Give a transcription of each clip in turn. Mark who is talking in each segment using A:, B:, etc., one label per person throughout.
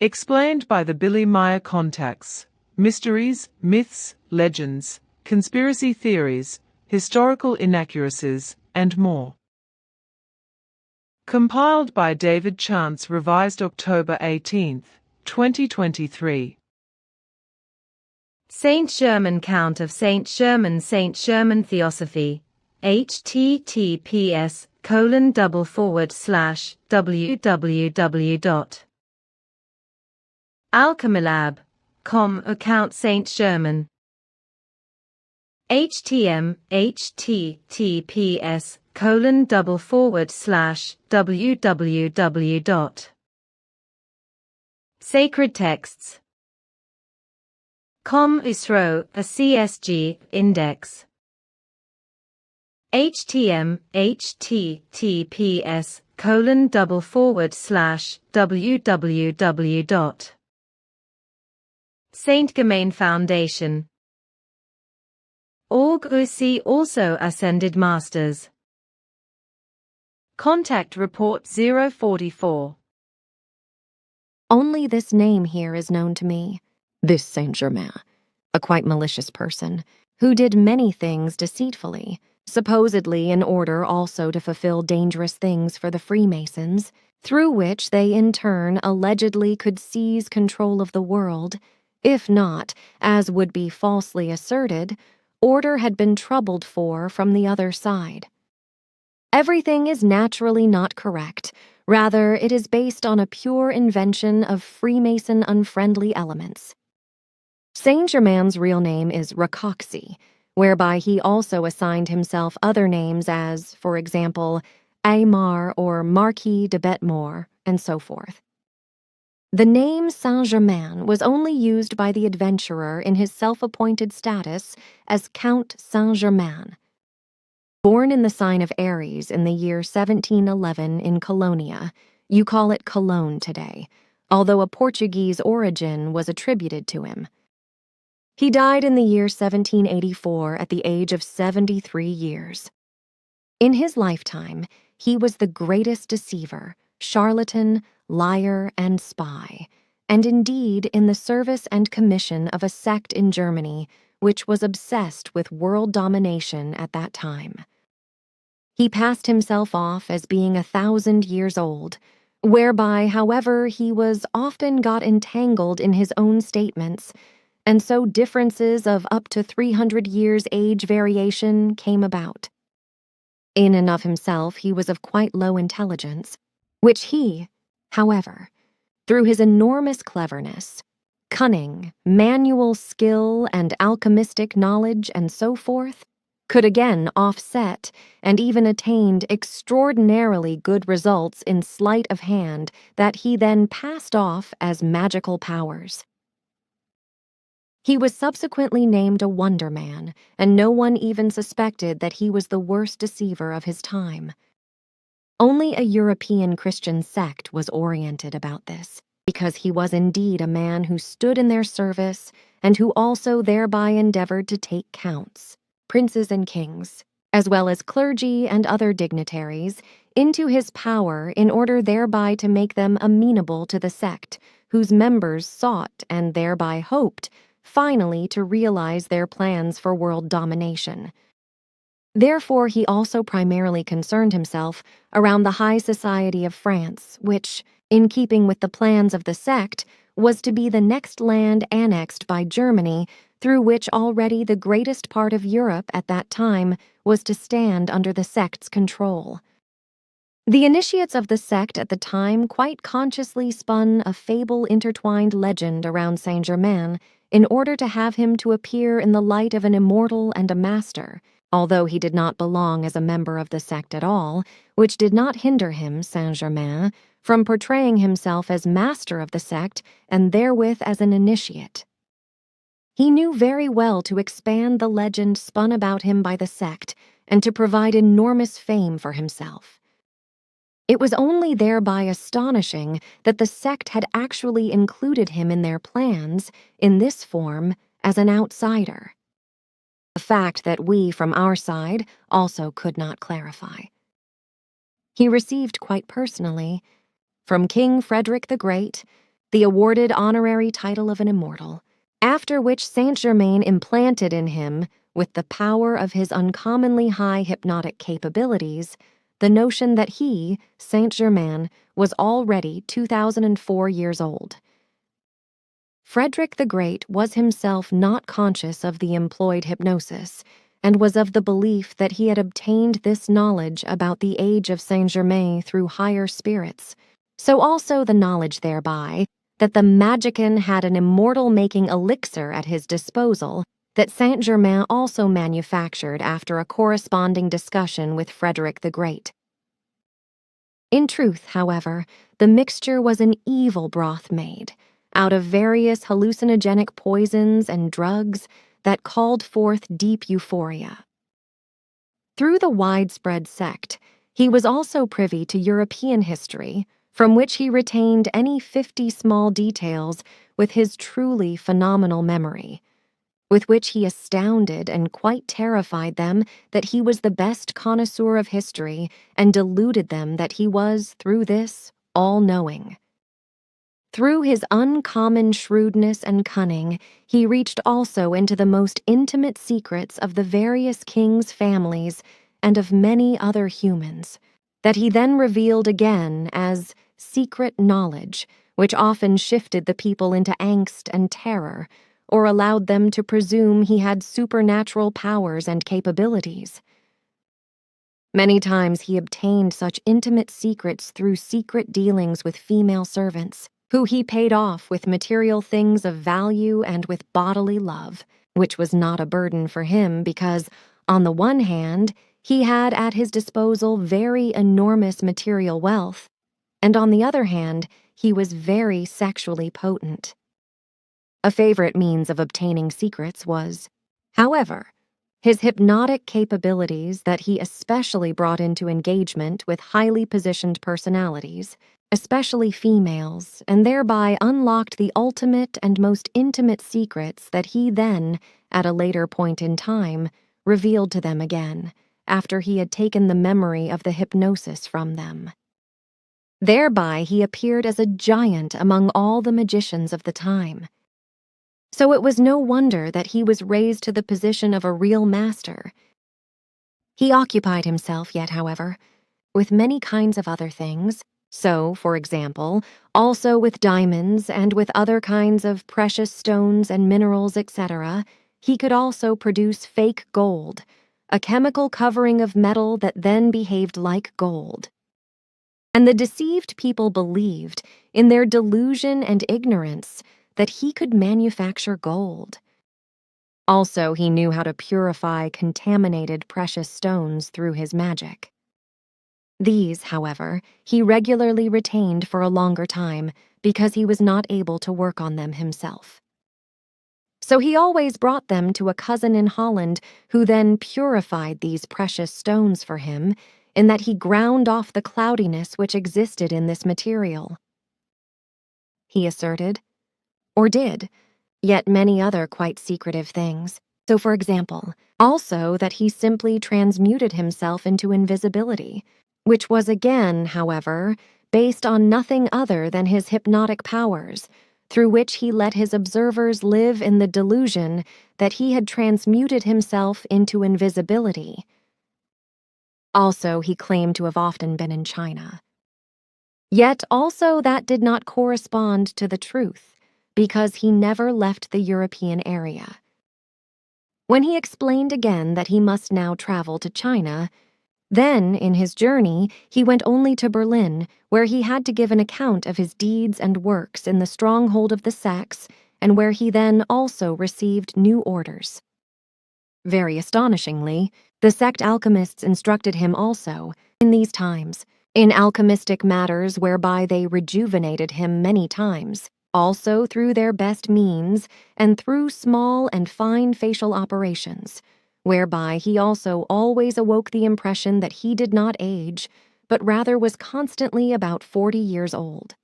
A: Explained by the Billy Meier contacts. Mysteries, myths, legends, conspiracy theories, historical inaccuracies, and more. Compiled by David Chance, revised October 18, 2023.
B: Saint Germain Count of Saint Germain Theosophy. https://www. alchemilab.com account Saint Germain. https://www. Sacred texts. Com ISRO, a CSG index. https://www. Saint Germain Foundation. org. See also Ascended Masters. Contact Report 044.
C: Only this name here is known to me. This Saint Germain, a quite malicious person, who did many things deceitfully, supposedly in order also to fulfill dangerous things for the Freemasons, through which they in turn allegedly could seize control of the world, if not, as would be falsely asserted, order had been troubled for from the other side. Everything is naturally not correct. Rather, it is based on a pure invention of Freemason unfriendly elements. Saint Germain's real name is Rakoczy, whereby he also assigned himself other names as, for example, Aymar or Marquis de Betmore, and so forth. The name Saint-Germain was only used by the adventurer in his self-appointed status as Count Saint-Germain. Born in the sign of Aries in the year 1711 in Colonia, you call it Cologne today, although a Portuguese origin was attributed to him. He died in the year 1784 at the age of 73 years. In his lifetime, he was the greatest deceiver, charlatan, liar, and spy, and indeed in the service and commission of a sect in Germany which was obsessed with world domination at that time. He passed himself off as being 1,000 years old, whereby, however, he was often got entangled in his own statements, and so differences of up to 300 years age variation came about. In and of himself, he was of quite low intelligence, which he, however, through his enormous cleverness, cunning, manual skill, and alchemistic knowledge, and so forth, could again offset and even attained extraordinarily good results in sleight of hand that he then passed off as magical powers. He was subsequently named a Wonder Man, and no one even suspected that he was the worst deceiver of his time. Only a European Christian sect was oriented about this, because he was indeed a man who stood in their service and who also thereby endeavored to take counts, princes and kings, as well as clergy and other dignitaries, into his power in order thereby to make them amenable to the sect, whose members sought and thereby hoped finally to realize their plans for world domination. Therefore, he also primarily concerned himself around the high society of France, which, in keeping with the plans of the sect, was to be the next land annexed by Germany, through which already the greatest part of Europe at that time was to stand under the sect's control. The initiates of the sect at the time quite consciously spun a fable-intertwined legend around Saint-Germain in order to have him to appear in the light of an immortal and a master, although he did not belong as a member of the sect at all, which did not hinder him, Saint-Germain, from portraying himself as master of the sect and therewith as an initiate. He knew very well to expand the legend spun about him by the sect and to provide enormous fame for himself. It was only thereby astonishing that the sect had actually included him in their plans, in this form, as an outsider. A fact that we, from our side, also could not clarify. He received quite personally, from King Frederick the Great, the awarded honorary title of an immortal, after which Saint Germain implanted in him, with the power of his uncommonly high hypnotic capabilities, the notion that he, Saint Germain, was already 2004 years old. Frederick the Great was himself not conscious of the employed hypnosis, and was of the belief that he had obtained this knowledge about the age of Saint Germain through higher spirits, so also the knowledge thereby that the magician had an immortal-making elixir at his disposal that Saint Germain also manufactured after a corresponding discussion with Frederick the Great. In truth, however, the mixture was an evil broth made, out of various hallucinogenic poisons and drugs that called forth deep euphoria. Through the widespread sect, he was also privy to European history, from which he retained any 50 small details with his truly phenomenal memory, with which he astounded and quite terrified them that he was the best connoisseur of history and deluded them that he was, through this, all-knowing. Through his uncommon shrewdness and cunning, he reached also into the most intimate secrets of the various kings' families and of many other humans, that he then revealed again as secret knowledge, which often shifted the people into angst and terror, or allowed them to presume he had supernatural powers and capabilities. Many times he obtained such intimate secrets through secret dealings with female servants, who he paid off with material things of value and with bodily love, which was not a burden for him because, on the one hand, he had at his disposal very enormous material wealth, and on the other hand, he was very sexually potent. A favorite means of obtaining secrets was, however, his hypnotic capabilities that he especially brought into engagement with highly positioned personalities, especially females, and thereby unlocked the ultimate and most intimate secrets that he then, at a later point in time, revealed to them again, after he had taken the memory of the hypnosis from them. Thereby he appeared as a giant among all the magicians of the time. So it was no wonder that he was raised to the position of a real master. He occupied himself yet, however, with many kinds of other things, so, for example, also with diamonds and with other kinds of precious stones and minerals, etc. He could also produce fake gold, a chemical covering of metal that then behaved like gold. And the deceived people believed, in their delusion and ignorance, that he could manufacture gold. Also, he knew how to purify contaminated precious stones through his magic. These, however, he regularly retained for a longer time because he was not able to work on them himself. So he always brought them to a cousin in Holland who then purified these precious stones for him, in that he ground off the cloudiness which existed in this material. He asserted, or did, yet many other quite secretive things. So, for example, also that he simply transmuted himself into invisibility, which was again, however, based on nothing other than his hypnotic powers, through which he let his observers live in the delusion that he had transmuted himself into invisibility. Also, he claimed to have often been in China. Yet also that did not correspond to the truth, because he never left the European area. When he explained again that he must now travel to China, then, in his journey, he went only to Berlin, where he had to give an account of his deeds and works in the stronghold of the sects, and where he then also received new orders. Very astonishingly, the sect alchemists instructed him also, in these times, in alchemistic matters whereby they rejuvenated him many times, also through their best means and through small and fine facial operations, whereby he also always awoke the impression that he did not age, but rather was constantly about 40 years old.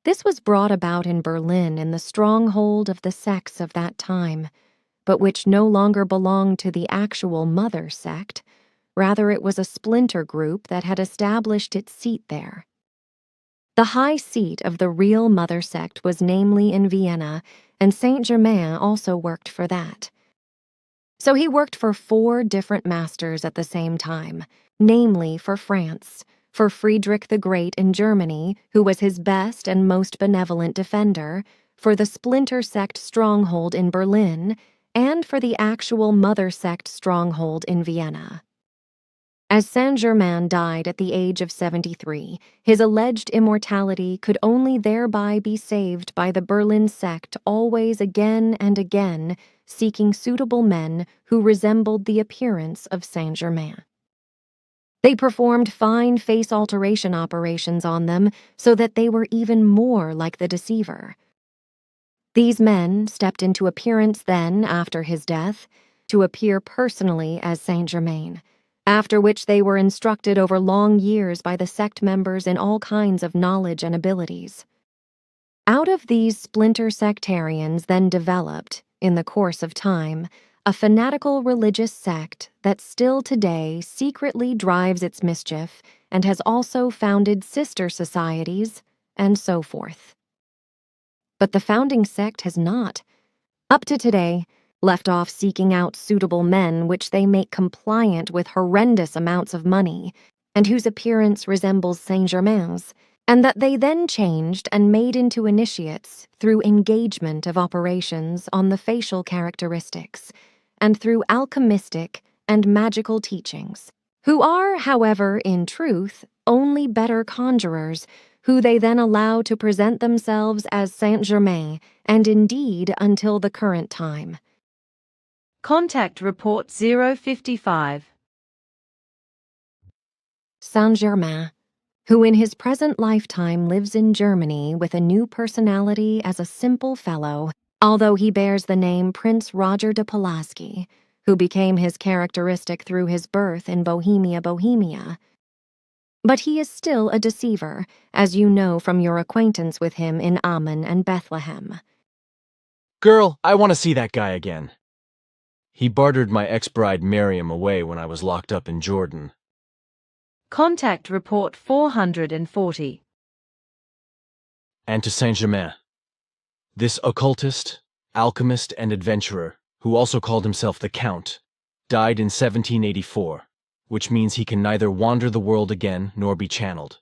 C: This was brought about in Berlin in the stronghold of the sects of that time, but which no longer belonged to the actual mother sect. Rather, it was a splinter group that had established its seat there. The high seat of the real mother sect was namely in Vienna, and Saint Germain also worked for that. So he worked for 4 different masters at the same time, namely for France, for Friedrich the Great in Germany, who was his best and most benevolent defender, for the splinter sect stronghold in Berlin, and for the actual mother sect stronghold in Vienna. As Saint-Germain died at the age of 73, his alleged immortality could only thereby be saved by the Berlin sect always again and again seeking suitable men who resembled the appearance of Saint-Germain. They performed fine face alteration operations on them so that they were even more like the deceiver. These men stepped into appearance then, after his death, to appear personally as Saint-Germain, after which they were instructed over long years by the sect members in all kinds of knowledge and abilities. Out of these splinter sectarians then developed, in the course of time, a fanatical religious sect that still today secretly drives its mischief and has also founded sister societies, and so forth. But the founding sect has not, up to today, left off seeking out suitable men which they make compliant with horrendous amounts of money, and whose appearance resembles Saint-Germain's, and that they then changed and made into initiates through engagement of operations on the facial characteristics, and through alchemistic and magical teachings, who are, however, in truth, only better conjurers, who they then allow to present themselves as Saint-Germain, and indeed until the current time.
B: Contact Report 055.
C: Saint-Germain, who in his present lifetime lives in Germany with a new personality as a simple fellow, although he bears the name Prince Roger de Pulaski, who became his characteristic through his birth in Bohemia, Bohemia. But he is still a deceiver, as you know from your acquaintance with him in Ammon and Bethlehem.
D: Girl, I want to see that guy again. He bartered my ex-bride Miriam away when I was locked up in Jordan.
B: Contact Report 440.
D: And to Saint-Germain, this occultist, alchemist, and adventurer, who also called himself the Count, died in 1784, which means he can neither wander the world again nor be channeled.